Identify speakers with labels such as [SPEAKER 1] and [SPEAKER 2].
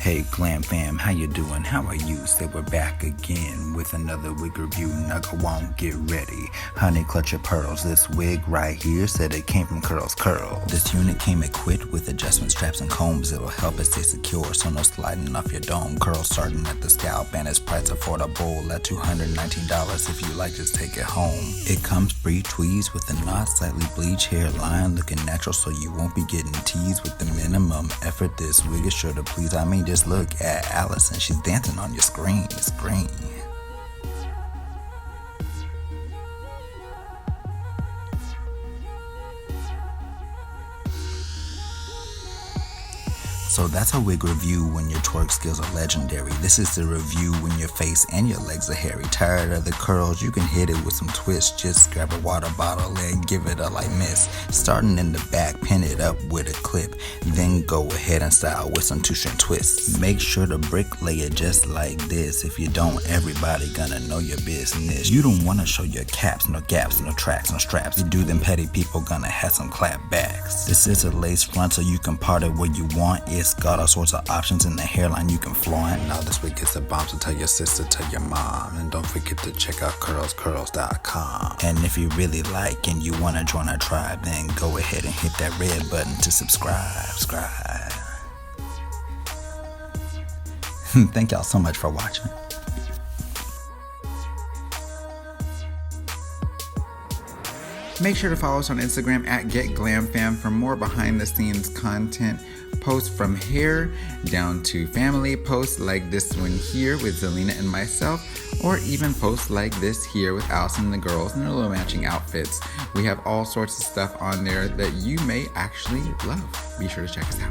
[SPEAKER 1] Hey GlamFam, how you doing? How are you? So we're back again with another wig review. Now go on, get ready. Honey, clutch your pearls. This wig right here said it came from CurlsCurls. This unit came equipped with adjustment straps and combs. It'll help it stay secure, so no sliding off your dome. Curls starting at the scalp and its price affordable at $219. If you like, just take it home. It comes pretweezed with a knot, slightly bleached hairline, looking natural so you won't be getting teased with the minimum effort. This wig is sure to please. I mean, just look at Allison, she's dancing on your screen. So that's a wig review when your twerk skills are legendary. This is the review when your face and your legs are hairy. Tired of the curls? You can hit it with some twists. Just grab a water bottle and give it a light miss. Starting in the back, pin it up with a clip. Then go ahead and style with some two-string twists. Make sure to bricklay it just like this. If you don't, everybody gonna know your business. You don't wanna show your caps, no gaps, no tracks, no straps. You do, them petty people gonna have some clapbacks. This is a lace front so you can part it where you want. It's got all sorts of options in the hairline you can flaunt. Now this week it's a bomb, so tell your sister, tell your mom. And don't forget to check out curlscurls.com. And if you really like and you want to join our tribe, then go ahead and hit that red button to subscribe. Thank y'all so much for watching. Make sure to follow us on Instagram at GetGlamFam for more behind the scenes content, posts from hair down to family, posts like this one here with Zelina and myself, or even posts like this here with Allison and the girls in their little matching outfits. We have all sorts of stuff on there that you may actually love. Be sure to check us out.